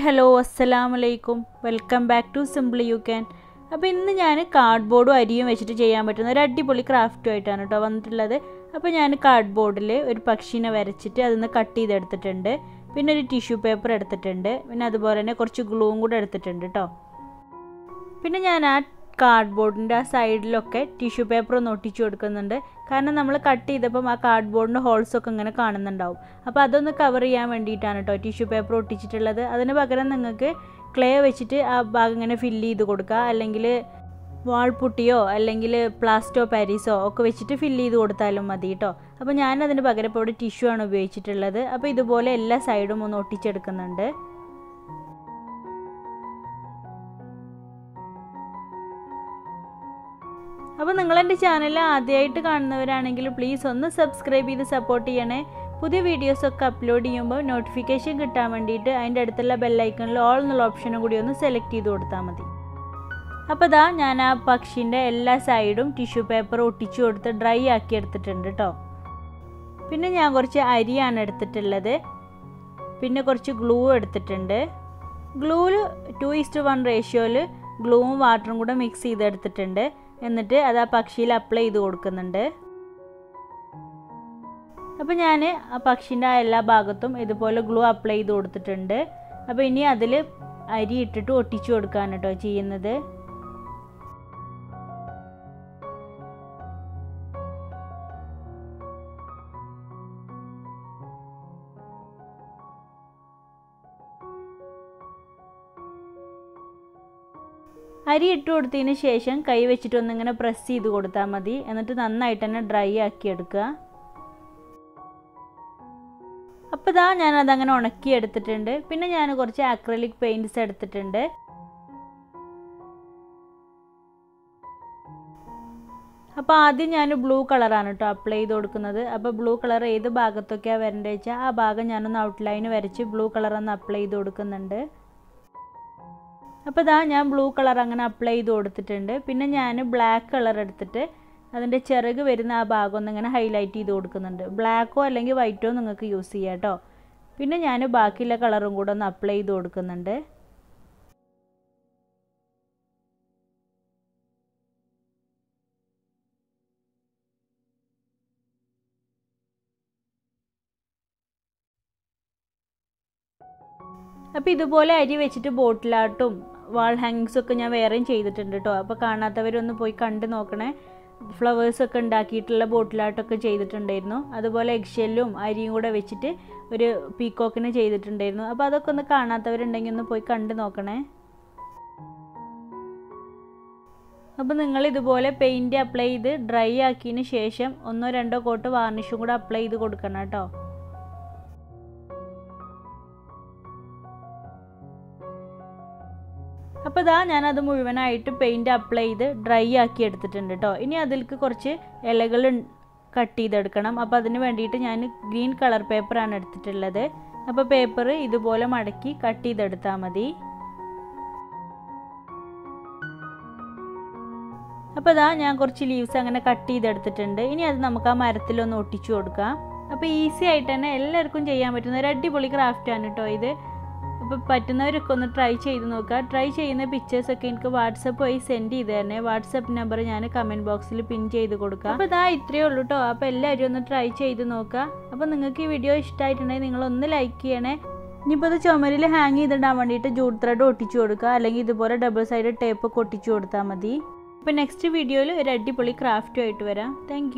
hello, assalamualaikum. Welcome back to Simply You Can. അപ്പോൾ ഇന്ന് ഞാൻ കാർഡ്ബോർഡും അരിയും വെച്ചിട്ട് ചെയ്യാൻ പറ്റുന്ന ഒരു അടിപൊളി ക്രാഫ്റ്റ് ആയിട്ടാണ് കേട്ടോ വന്നിട്ടുള്ളത്. അപ്പോൾ ഞാൻ കാർഡ്ബോർഡിൽ ഒരു പക്ഷിനെ വരച്ചിട്ട് അതിന്ന് കട്ട് ചെയ്തെടുത്തിട്ടുണ്ട്. പിന്നെ ഒരു ടിഷ്യൂ പേപ്പർ എടുത്തിട്ടുണ്ട്. പിന്നെ അതുപോലെ തന്നെ കുറച്ച് ഗ്ലൂവും കൂടെ എടുത്തിട്ടുണ്ട് കേട്ടോ. പിന്നെ ഞാൻ ആ കാർഡ്ബോർഡിൻ്റെ ആ സൈഡിലൊക്കെ ടിഷ്യൂ പേപ്പർ ഒന്ന് ഒട്ടിച്ചു കൊടുക്കുന്നുണ്ട്. കാരണം നമ്മൾ കട്ട് ചെയ്തപ്പം ആ കാർഡ്ബോർഡിൻ്റെ ഹോൾസൊക്കെ ഇങ്ങനെ കാണുന്നുണ്ടാവും. അപ്പോൾ അതൊന്ന് കവർ ചെയ്യാൻ വേണ്ടിയിട്ടാണ് കേട്ടോ ടിഷ്യൂ പേപ്പർ ഒട്ടിച്ചിട്ടുള്ളത്. അതിന് പകരം നിങ്ങൾക്ക് ക്ലേ വെച്ചിട്ട് ആ ഭാഗം ഇങ്ങനെ ഫില്ല് ചെയ്ത് കൊടുക്കുക, അല്ലെങ്കിൽ വാൾപുട്ടിയോ അല്ലെങ്കിൽ പ്ലാസ്റ്റോ പാരീസോ ഒക്കെ വെച്ചിട്ട് ഫില്ല് ചെയ്ത് കൊടുത്താലും മതി കേട്ടോ. അപ്പോൾ ഞാനതിന് പകരം ഇപ്പോൾ ഇവിടെ ടിഷ്യൂ ആണ് ഉപയോഗിച്ചിട്ടുള്ളത്. അപ്പോൾ ഇതുപോലെ എല്ലാ സൈഡും ഒന്ന് ഒട്ടിച്ചെടുക്കുന്നുണ്ട്. അപ്പോൾ നിങ്ങളെൻ്റെ ചാനൽ ആദ്യമായിട്ട് കാണുന്നവരാണെങ്കിൽ പ്ലീസ് ഒന്ന് സബ്സ്ക്രൈബ് ചെയ്ത് സപ്പോർട്ട് ചെയ്യണേ. പുതിയ വീഡിയോസൊക്കെ അപ്ലോഡ് ചെയ്യുമ്പോൾ നോട്ടിഫിക്കേഷൻ കിട്ടാൻ വേണ്ടിയിട്ട് അതിൻ്റെ അടുത്തുള്ള ബെല്ലൈക്കണിൽ ഓൾ എന്നുള്ള ഓപ്ഷനും കൂടി ഒന്ന് സെലക്ട് ചെയ്ത് കൊടുത്താൽ മതി. അപ്പോൾ ഇതാ ഞാൻ ആ പക്ഷിൻ്റെ എല്ലാ സൈഡും ടിഷ്യൂ പേപ്പർ ഒട്ടിച്ചു കൊടുത്ത് ഡ്രൈ ആക്കി എടുത്തിട്ടുണ്ട് കേട്ടോ. പിന്നെ ഞാൻ കുറച്ച് അരിയാണ് എടുത്തിട്ടുള്ളത്. പിന്നെ കുറച്ച് ഗ്ലൂ എടുത്തിട്ടുണ്ട്. ഗ്ലൂവിൽ 2:1 റേഷ്യോയിൽ ഗ്ലൂവും വാട്ടറും കൂടെ മിക്സ് ചെയ്തെടുത്തിട്ടുണ്ട്. എന്നിട്ട് അത് ആ പക്ഷിയിൽ അപ്ലൈ ചെയ്ത് കൊടുക്കുന്നുണ്ട്. അപ്പോൾ ഞാൻ ആ പക്ഷിൻ്റെ ആ എല്ലാ ഭാഗത്തും ഇതുപോലെ ഗ്ലൂ അപ്ലൈ ചെയ്ത് കൊടുത്തിട്ടുണ്ട്. അപ്പോൾ ഇനി അതിൽ അരി ഇട്ടിട്ട് ഒട്ടിച്ചു കൊടുക്കാൻ കേട്ടോ ചെയ്യുന്നത്. അരി ഇട്ട് കൊടുത്തതിന് ശേഷം കൈ വെച്ചിട്ടൊന്നിങ്ങനെ പ്രസ് ചെയ്ത് കൊടുത്താൽ മതി. എന്നിട്ട് നന്നായിട്ട് തന്നെ ഡ്രൈ ആക്കി എടുക്കുക. അപ്പോൾ ഇതാ ഞാനതങ്ങനെ ഉണക്കി എടുത്തിട്ടുണ്ട്. പിന്നെ ഞാൻ കുറച്ച് അക്രലിക് പെയിൻറ്റ്സ് എടുത്തിട്ടുണ്ട്. അപ്പോൾ ആദ്യം ഞാൻ ബ്ലൂ കളറാണ് കേട്ടോ അപ്ലൈ ചെയ്ത് കൊടുക്കുന്നത്. അപ്പോൾ ബ്ലൂ കളർ ഏത് ഭാഗത്തൊക്കെയാണ് വരേണ്ടത് വെച്ചാൽ ആ ഭാഗം ഞാനൊന്ന് ഔട്ട്ലൈൻ വരച്ച് ബ്ലൂ കളറൊന്ന് അപ്ലൈ ചെയ്ത് കൊടുക്കുന്നുണ്ട്. അപ്പോൾ ഇതാ ഞാൻ ബ്ലൂ കളർ അങ്ങനെ അപ്ലൈ ചെയ്ത് കൊടുത്തിട്ടുണ്ട്. പിന്നെ ഞാൻ ബ്ലാക്ക് കളർ എടുത്തിട്ട് അതിൻ്റെ ചിറക് വരുന്ന ആ ഭാഗം ഒന്നിങ്ങനെ ഹൈലൈറ്റ് ചെയ്ത് കൊടുക്കുന്നുണ്ട്. ബ്ലാക്കോ അല്ലെങ്കിൽ വൈറ്റോ നിങ്ങൾക്ക് യൂസ് ചെയ്യാം കേട്ടോ. പിന്നെ ഞാൻ ബാക്കിയുള്ള കളറും കൂടെ ഒന്ന് അപ്ലൈ ചെയ്ത് കൊടുക്കുന്നുണ്ട്. അപ്പോൾ ഇതുപോലെ അരി വെച്ചിട്ട് ബോട്ടിലാട്ടും വാൾ ഹാങ്ങിങ്സൊക്കെ ഞാൻ വേറെയും ചെയ്തിട്ടുണ്ട് കേട്ടോ. അപ്പോൾ കാണാത്തവരൊന്ന് പോയി കണ്ട് നോക്കണേ. ഫ്ലവേഴ്സൊക്കെ ഉണ്ടാക്കിയിട്ടുള്ള ബോട്ടിലാട്ടൊക്കെ ചെയ്തിട്ടുണ്ടായിരുന്നു. അതുപോലെ എഗ്ഷെല്ലും അരിയും കൂടെ വെച്ചിട്ട് ഒരു പീക്കോക്കിന് ചെയ്തിട്ടുണ്ടായിരുന്നു. അപ്പോൾ അതൊക്കെ ഒന്ന് കാണാത്തവരുണ്ടെങ്കിൽ ഒന്ന് പോയി കണ്ട് നോക്കണേ. അപ്പോൾ നിങ്ങൾ ഇതുപോലെ പെയിൻറ്റ് അപ്ലൈ ചെയ്ത് ഡ്രൈ ആക്കിയതിന് ശേഷം 1-2 കോട്ട് വാർണിഷും കൂടെ അപ്ലൈ ചെയ്ത് കൊടുക്കണം കേട്ടോ. അപ്പോൾ ഇതാ ഞാനത് മുഴുവനായിട്ട് പെയിൻറ്റ് അപ്ലൈ ചെയ്ത് ഡ്രൈ ആക്കി എടുത്തിട്ടുണ്ട് കേട്ടോ. ഇനി അതിലേക്ക് കുറച്ച് ഇലകൾ കട്ട് ചെയ്തെടുക്കണം. അപ്പോൾ അതിന് വേണ്ടിയിട്ട് ഞാൻ ഗ്രീൻ കളർ പേപ്പറാണ് എടുത്തിട്ടുള്ളത്. അപ്പോൾ പേപ്പർ ഇതുപോലെ മടക്കി കട്ട് ചെയ്തെടുത്താൽ മതി. അപ്പോൾ ഇതാ ഞാൻ കുറച്ച് ലീവ്സ് അങ്ങനെ കട്ട് ചെയ്തെടുത്തിട്ടുണ്ട്. ഇനി അത് നമുക്ക് ആ മരത്തിലൊന്ന് ഒട്ടിച്ചു കൊടുക്കാം. അപ്പോൾ ഈസി ആയിട്ട് തന്നെ എല്ലാവർക്കും ചെയ്യാൻ പറ്റുന്ന ഒരു അടിപൊളി ക്രാഫ്റ്റാണ് കേട്ടോ ഇത്. അപ്പോൾ പറ്റുന്നവരൊക്കെ ഒന്ന് ട്രൈ ചെയ്ത് നോക്കുക. ട്രൈ ചെയ്യുന്ന പിക്ചേഴ്സൊക്കെ എനിക്ക് വാട്സപ്പ് വഴി സെൻഡ് ചെയ്ത് തന്നെ. വാട്സപ്പ് നമ്പർ ഞാൻ കമൻറ്റ് ബോക്സിൽ പിൻ ചെയ്ത് കൊടുക്കുക. അപ്പോൾ ഇതാ ഇത്രയേ ഉള്ളൂ കേട്ടോ. അപ്പോൾ എല്ലാവരും ഒന്ന് ട്രൈ ചെയ്ത് നോക്കുക. അപ്പോൾ നിങ്ങൾക്ക് ഈ വീഡിയോ ഇഷ്ടമായിട്ടുണ്ടെങ്കിൽ നിങ്ങളൊന്ന് ലൈക്ക് ചെയ്യണേ. ഇനിയിപ്പോൾ അത് ചുമരിൽ ഹാങ് ചെയ്തിടാൻ വേണ്ടിയിട്ട് ജൂട്ട് ത്രെഡ് ഒട്ടിച്ചു കൊടുക്കുക, അല്ലെങ്കിൽ ഇതുപോലെ ഡബിൾ സൈഡ് ടേപ്പൊക്കെ ഒട്ടിച്ചു കൊടുത്താൽ മതി. അപ്പോൾ നെക്സ്റ്റ് വീഡിയോയിൽ ഒരു അടിപൊളി ക്രാഫ്റ്റുമായിട്ട് വരാം. താങ്ക്